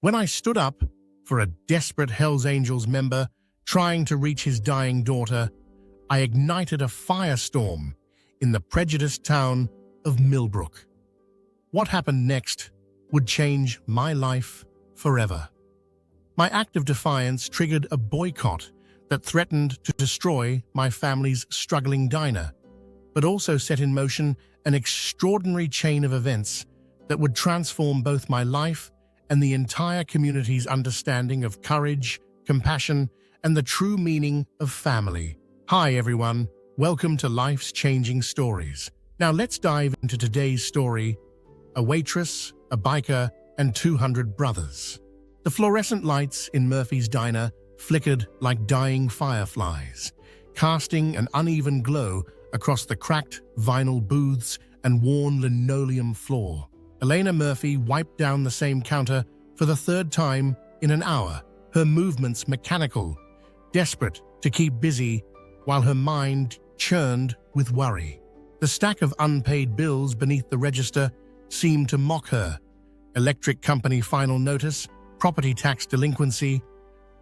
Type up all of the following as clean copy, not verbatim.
When I stood up for a desperate Hells Angels member trying to reach his dying daughter, I ignited a firestorm in the prejudiced town of Millbrook. What happened next would change my life forever. My act of defiance triggered a boycott that threatened to destroy my family's struggling diner, but also set in motion an extraordinary chain of events that would transform both my life and the entire community's understanding of courage, compassion, and the true meaning of family. Hi everyone, welcome to Life's Changing Stories. Now let's dive into today's story, a waitress, a biker, and 200 brothers. The fluorescent lights in Murphy's diner flickered like dying fireflies, casting an uneven glow across the cracked vinyl booths and worn linoleum floor. Elena Murphy wiped down the same counter for the third time in an hour, her movements mechanical, desperate to keep busy while her mind churned with worry. The stack of unpaid bills beneath the register seemed to mock her. Electric company final notice, property tax delinquency,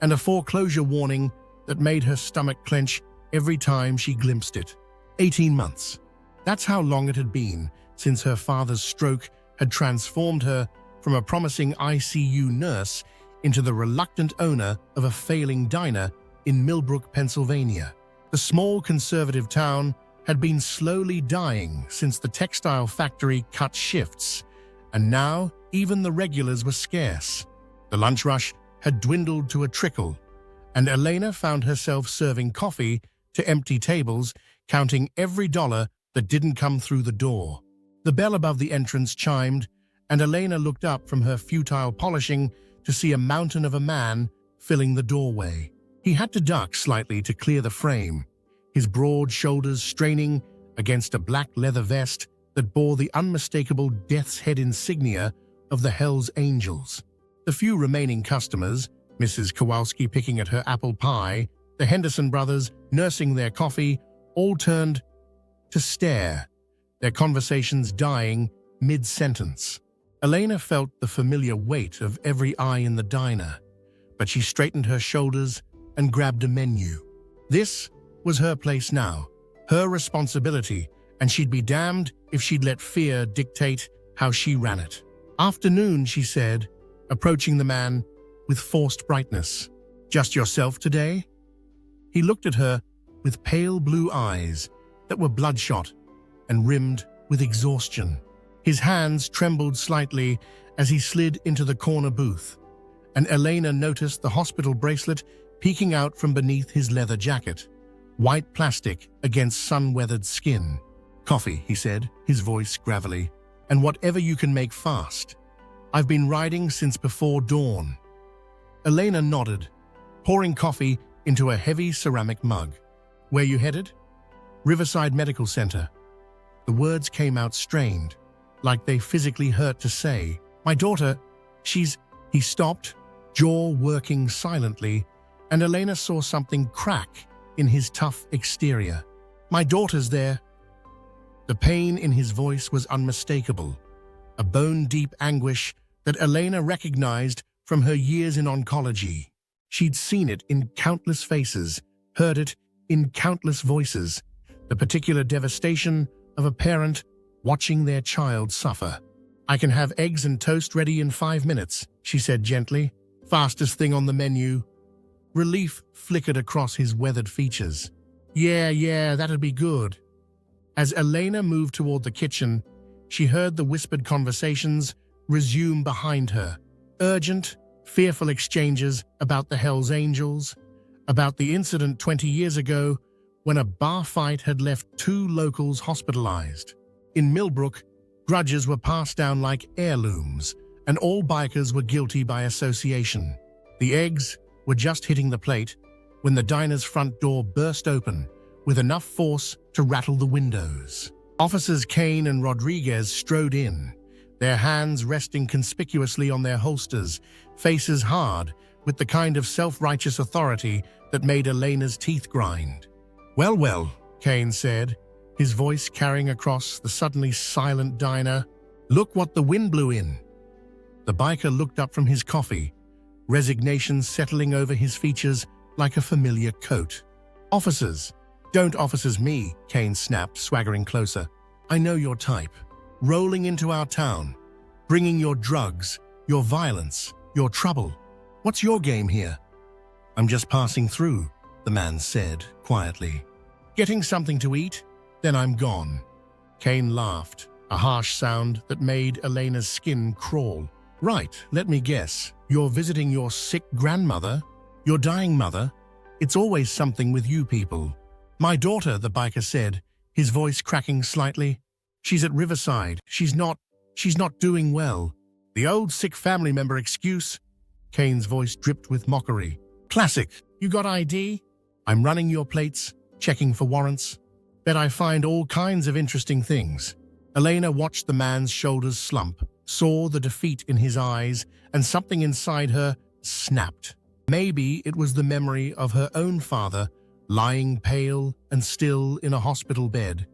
and a foreclosure warning that made her stomach clench every time she glimpsed it. 18 months. That's how long it had been since her father's stroke had transformed her from a promising ICU nurse into the reluctant owner of a failing diner in Millbrook, Pennsylvania. The small conservative town had been slowly dying since the textile factory cut shifts, and now even the regulars were scarce. The lunch rush had dwindled to a trickle, and Elena found herself serving coffee to empty tables, counting every dollar that didn't come through the door. The bell above the entrance chimed, and Elena looked up from her futile polishing to see a mountain of a man filling the doorway. He had to duck slightly to clear the frame, his broad shoulders straining against a black leather vest that bore the unmistakable death's head insignia of the Hells Angels. The few remaining customers, Mrs. Kowalski picking at her apple pie, the Henderson brothers nursing their coffee, all turned to stare, their conversations dying mid-sentence. Elena felt the familiar weight of every eye in the diner, but she straightened her shoulders and grabbed a menu. This was her place now, her responsibility, and she'd be damned if she'd let fear dictate how she ran it. "Afternoon," she said, approaching the man with forced brightness. "Just yourself today?" He looked at her with pale blue eyes that were bloodshot and rimmed with exhaustion. His hands trembled slightly as he slid into the corner booth, and Elena noticed the hospital bracelet peeking out from beneath his leather jacket, white plastic against sun-weathered skin. "Coffee," he said, his voice gravelly, "and whatever you can make fast. I've been riding since before dawn." Elena nodded, pouring coffee into a heavy ceramic mug. "Where you headed?" "Riverside Medical Center." The words came out strained, like they physically hurt to say. "My daughter, she's..." He stopped, jaw working silently, and Elena saw something crack in his tough exterior. "My daughter's there." The pain in his voice was unmistakable, a bone-deep anguish that Elena recognized from her years in oncology. She'd seen it in countless faces, heard it in countless voices, the particular devastation of a parent watching their child suffer. "I can have eggs and toast ready in 5 minutes," she said gently. "Fastest thing on the menu." Relief flickered across his weathered features. Yeah, that'd be good." As Elena moved toward the kitchen, she heard the whispered conversations resume behind her. Urgent, fearful exchanges about the Hells Angels, about the incident 20 years ago when a bar fight had left 2 locals hospitalized. In Millbrook, grudges were passed down like heirlooms, and all bikers were guilty by association. The eggs were just hitting the plate when the diner's front door burst open with enough force to rattle the windows. Officers Kane and Rodriguez strode in, their hands resting conspicuously on their holsters, faces hard with the kind of self-righteous authority that made Elena's teeth grind. Well, Kane said, his voice carrying across the suddenly silent diner. "Look what the wind blew in." The biker looked up from his coffee, resignation settling over his features like a familiar coat. "Officers, don't officers me," Kane snapped, swaggering closer. "I know your type. Rolling into our town, bringing your drugs, your violence, your trouble. What's your game here?" "I'm just passing through," the man said quietly. "Getting something to eat? Then I'm gone." Kane laughed, a harsh sound that made Elena's skin crawl. "Right, let me guess. You're visiting your sick grandmother? Your dying mother? It's always something with you people." "My daughter," the biker said, his voice cracking slightly. "She's at Riverside. She's not doing well." "The old sick family member excuse?" Kane's voice dripped with mockery. "Classic. You got ID? I'm running your plates, checking for warrants. Bet I find all kinds of interesting things." Elena watched the man's shoulders slump, saw the defeat in his eyes, and something inside her snapped. Maybe it was the memory of her own father lying pale and still in a hospital bed.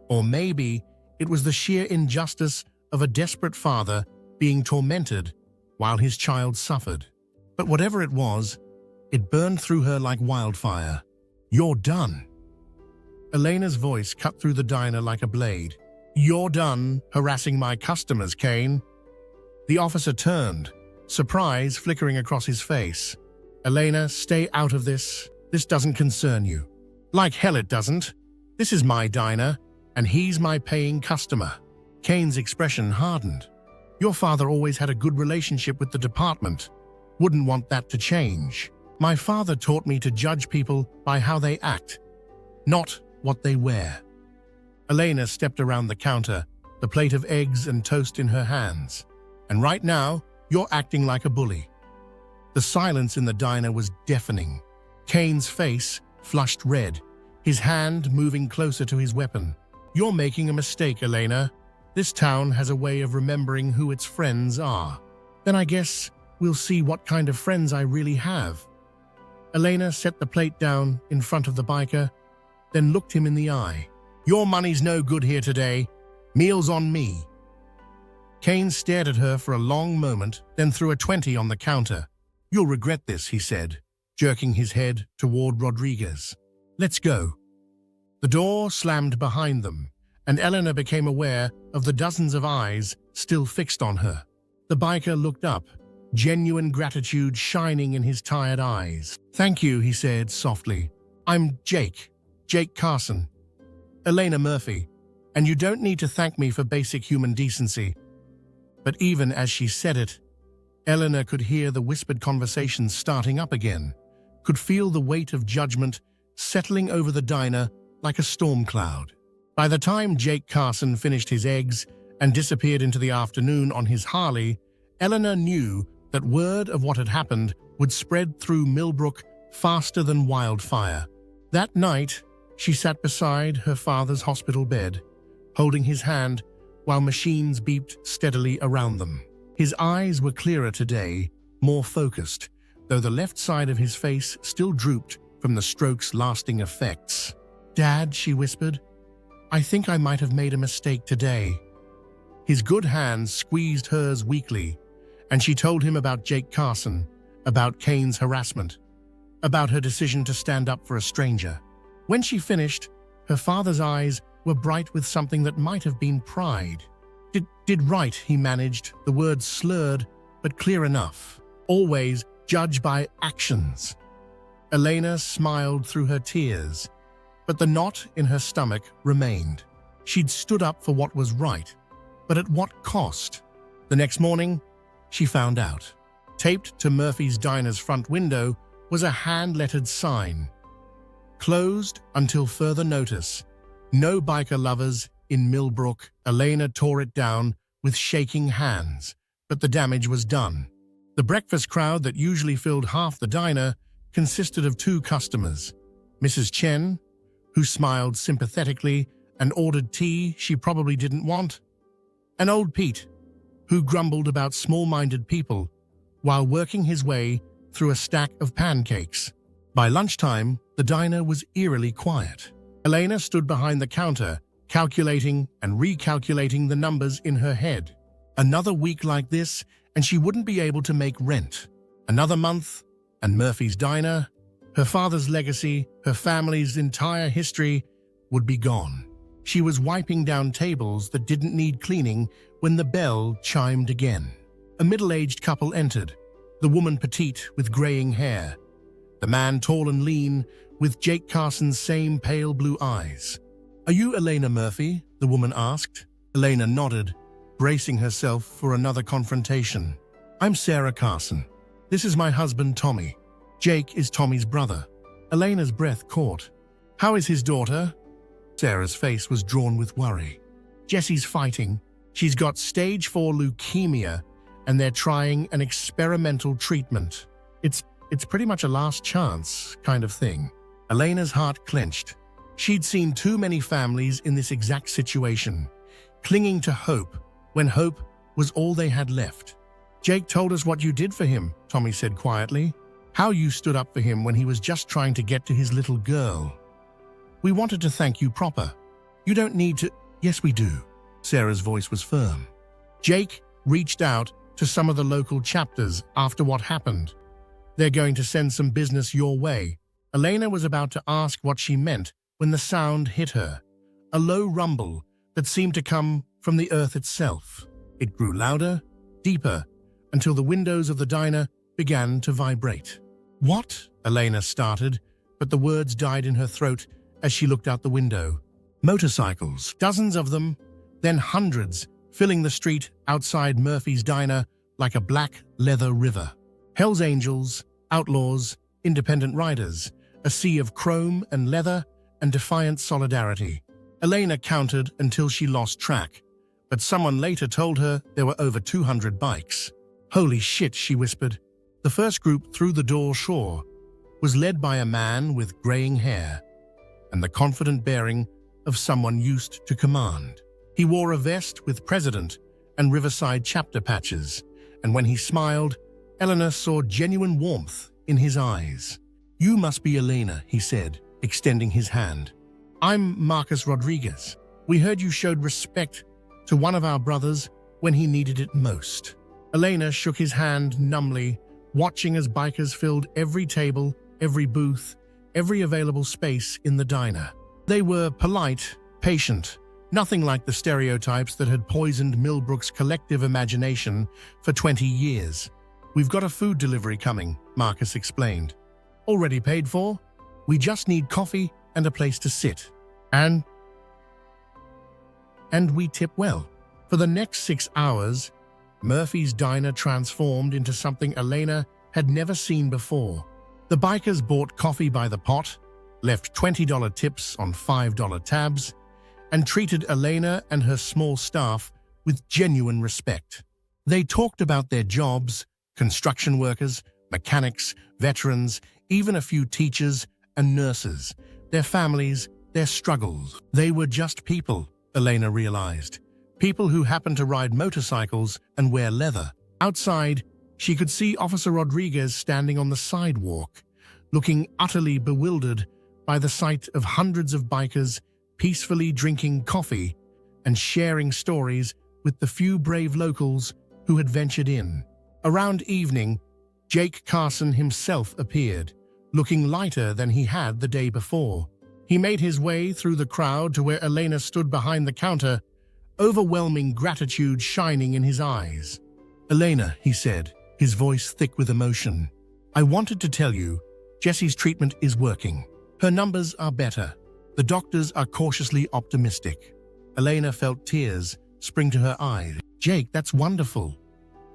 Or maybe it was the sheer injustice of a desperate father being tormented while his child suffered. But whatever it was, it burned through her like wildfire. "You're done." Elena's voice cut through the diner like a blade. "You're done harassing my customers, Kane." The officer turned, surprise flickering across his face. "Elena, stay out of this. This doesn't concern you." "Like hell it doesn't. This is my diner, and he's my paying customer." Kane's expression hardened. "Your father always had a good relationship with the department. Wouldn't want that to change. My father taught me to judge people by how they act, not what they wear." Elena stepped around the counter, the plate of eggs and toast in her hands. "And right now, you're acting like a bully." The silence in the diner was deafening. Kane's face flushed red, his hand moving closer to his weapon. "You're making a mistake, Elena. This town has a way of remembering who its friends are. Then I guess we'll see what kind of friends I really have." Elena set the plate down in front of the biker, then looked him in the eye. "Your money's no good here today. Meal's on me." Kane stared at her for a long moment, then threw a 20 on the counter. "You'll regret this," he said, jerking his head toward Rodriguez. "Let's go." The door slammed behind them, and Elena became aware of the dozens of eyes still fixed on her. The biker looked up, genuine gratitude shining in his tired eyes. "Thank you," he said softly. "I'm Jake Carson. Elena Murphy, and you don't need to thank me for basic human decency." But even as she said it, Elena could hear the whispered conversations starting up again, could feel the weight of judgment settling over the diner like a storm cloud. By the time Jake Carson finished his eggs and disappeared into the afternoon on his Harley, Elena knew that word of what had happened would spread through Millbrook faster than wildfire. That night, she sat beside her father's hospital bed, holding his hand while machines beeped steadily around them. His eyes were clearer today, more focused, though the left side of his face still drooped from the stroke's lasting effects. "Dad," she whispered, "I think I might have made a mistake today." His good hand squeezed hers weakly, and she told him about Jake Carson, about Kane's harassment, about her decision to stand up for a stranger. When she finished, her father's eyes were bright with something that might have been pride. Did right, he managed, the words slurred but clear enough. "Always judge by actions." Elena smiled through her tears, but the knot in her stomach remained. She'd stood up for what was right, but at what cost? The next morning, she found out. Taped to Murphy's diner's front window was a hand-lettered sign. "Closed until further notice. No biker lovers in Millbrook." Elena tore it down with shaking hands, but the damage was done. The breakfast crowd that usually filled half the diner consisted of two customers: Mrs. Chen, who smiled sympathetically and ordered tea she probably didn't want, and old Pete, who grumbled about small-minded people while working his way through a stack of pancakes. By lunchtime, the diner was eerily quiet. Elena stood behind the counter, calculating and recalculating the numbers in her head. Another week like this, and she wouldn't be able to make rent. Another month, and Murphy's diner, her father's legacy, her family's entire history, would be gone. She was wiping down tables that didn't need cleaning when the bell chimed again. A middle-aged couple entered, the woman petite with graying hair, the man tall and lean with Jake Carson's same pale blue eyes. "Are you Elena Murphy?" the woman asked. Elena nodded, bracing herself for another confrontation. "I'm Sarah Carson. This is my husband, Tommy. Jake is Tommy's brother." Elena's breath caught. "How is his daughter?" Sarah's face was drawn with worry. "Jessie's fighting. She's got stage 4 leukemia, and they're trying an experimental treatment. It's pretty much a last chance kind of thing." Elena's heart clenched. She'd seen too many families in this exact situation, clinging to hope when hope was all they had left. "Jake told us what you did for him," Tommy said quietly. "How you stood up for him when he was just trying to get to his little girl. We wanted to thank you proper. You don't need to—" "Yes, we do." Sarah's voice was firm. "Jake reached out to some of the local chapters after what happened. They're going to send some business your way." Elena was about to ask what she meant when the sound hit her, a low rumble that seemed to come from the earth itself. It grew louder, deeper, until the windows of the diner began to vibrate. "What?" Elena started, but the words died in her throat as she looked out the window. Motorcycles, dozens of them, then hundreds, filling the street outside Murphy's diner like a black leather river. Hells Angels, outlaws, independent riders, a sea of chrome and leather and defiant solidarity. Elena counted until she lost track, but someone later told her there were over 200 bikes. "Holy shit," she whispered. The first group through the door shore was led by a man with graying hair and the confident bearing of someone used to command. He wore a vest with President and Riverside chapter patches, and when he smiled, Eleanor saw genuine warmth in his eyes. "You must be Elena," he said, extending his hand. "I'm Marcus Rodriguez. We heard you showed respect to one of our brothers when he needed it most." Elena shook his hand numbly, watching as bikers filled every table, every booth, every available space in the diner. They were polite, patient, nothing like the stereotypes that had poisoned Millbrook's collective imagination for 20 years. "We've got a food delivery coming," Marcus explained. "Already paid for? We just need coffee and a place to sit. And we tip well." For the next 6 hours, Murphy's diner transformed into something Elena had never seen before. The bikers bought coffee by the pot, left $20 tips on $5 tabs, and treated Elena and her small staff with genuine respect. They talked about their jobs, construction workers, mechanics, veterans, even a few teachers and nurses, their families, their struggles. They were just people, Elena realized. People who happened to ride motorcycles and wear leather. Outside, she could see Officer Rodriguez standing on the sidewalk, looking utterly bewildered by the sight of hundreds of bikers peacefully drinking coffee and sharing stories with the few brave locals who had ventured in. Around evening, Jake Carson himself appeared, looking lighter than he had the day before. He made his way through the crowd to where Elena stood behind the counter, overwhelming gratitude shining in his eyes. "Elena," he said, his voice thick with emotion, "I wanted to tell you, Jessie's treatment is working. Her numbers are better. The doctors are cautiously optimistic." Elena felt tears spring to her eyes. "Jake, that's wonderful.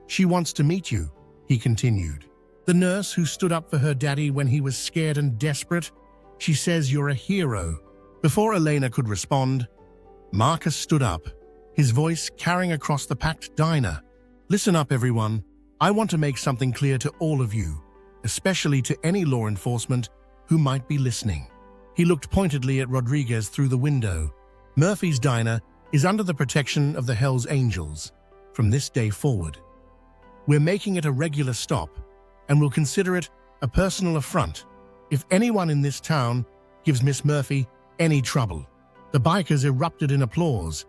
She wants to meet you," he continued. "The nurse who stood up for her daddy when he was scared and desperate, she says you're a hero." Before Elena could respond, Marcus stood up, his voice carrying across the packed diner. "Listen up, everyone. I want to make something clear to all of you, especially to any law enforcement who might be listening." He looked pointedly at Rodriguez through the window. "Murphy's diner is under the protection of the Hells Angels from this day forward. We're making it a regular stop, and we'll consider it a personal affront if anyone in this town gives Miss Murphy any trouble." The bikers erupted in applause,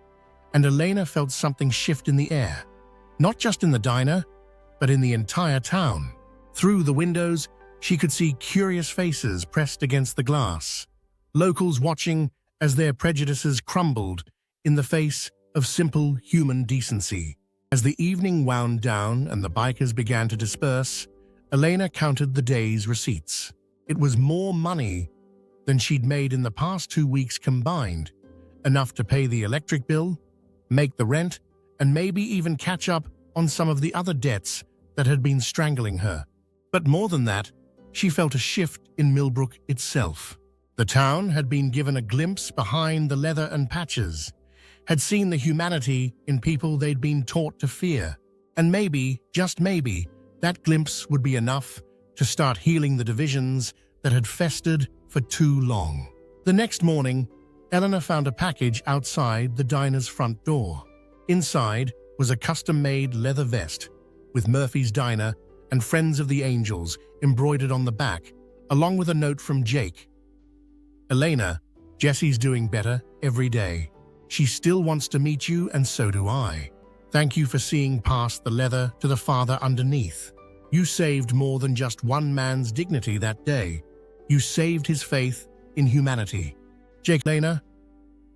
and Elena felt something shift in the air. Not just in the diner, but in the entire town. Through the windows, she could see curious faces pressed against the glass, locals watching as their prejudices crumbled in the face of simple human decency. As the evening wound down and the bikers began to disperse, Elena counted the day's receipts. It was more money than she'd made in the past 2 weeks combined, enough to pay the electric bill, make the rent, and maybe even catch up on some of the other debts that had been strangling her. But more than that, she felt a shift in Millbrook itself. The town had been given a glimpse behind the leather and patches, had seen the humanity in people they'd been taught to fear. And maybe, just maybe, that glimpse would be enough to start healing the divisions that had festered for too long. The next morning, Elena found a package outside the diner's front door. Inside was a custom-made leather vest with Murphy's Diner and Friends of the Angels embroidered on the back, along with a note from Jake. "Elena, Jesse's doing better every day. She still wants to meet you, and so do I. Thank you for seeing past the leather to the father underneath. You saved more than just one man's dignity that day. You saved his faith in humanity." Jake. Elena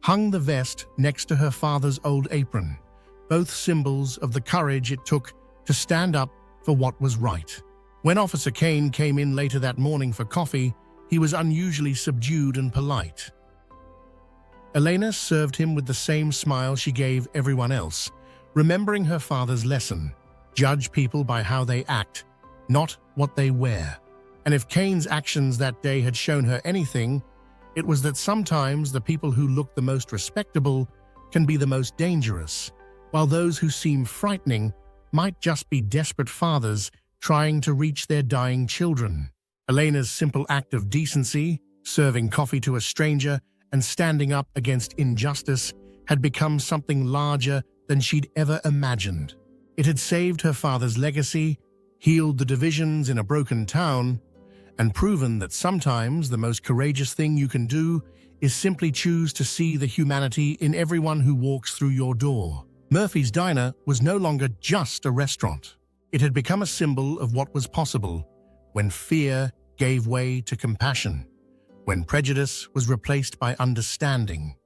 hung the vest next to her father's old apron, both symbols of the courage it took to stand up for what was right. When Officer Kane came in later that morning for coffee, he was unusually subdued and polite. Elena served him with the same smile she gave everyone else, remembering her father's lesson: judge people by how they act, not what they wear. And if Kane's actions that day had shown her anything, it was that sometimes the people who look the most respectable can be the most dangerous, while those who seem frightening might just be desperate fathers trying to reach their dying children. Elena's simple act of decency, serving coffee to a stranger and standing up against injustice, had become something larger than she'd ever imagined. It had saved her father's legacy, healed the divisions in a broken town, and proven that sometimes the most courageous thing you can do is simply choose to see the humanity in everyone who walks through your door. Murphy's Diner was no longer just a restaurant. It had become a symbol of what was possible when fear gave way to compassion, when prejudice was replaced by understanding,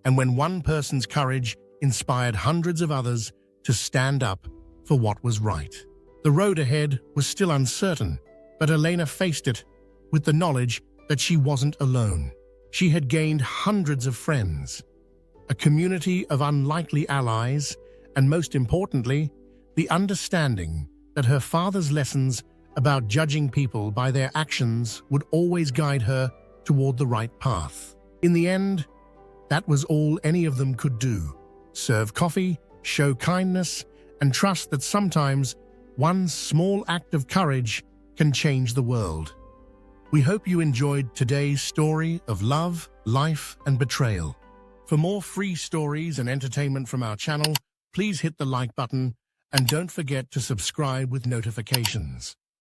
and when one person's courage inspired hundreds of others to stand up for what was right. The road ahead was still uncertain, but Elena faced it with the knowledge that she wasn't alone. She had gained hundreds of friends, a community of unlikely allies, and most importantly, the understanding that her father's lessons about judging people by their actions would always guide her toward the right path. In the end, that was all any of them could do: serve coffee, show kindness, and trust that sometimes one small act of courage can change the world. We hope you enjoyed today's story of love, life, and betrayal. For more free stories and entertainment from our channel, please hit the like button and don't forget to subscribe with notifications.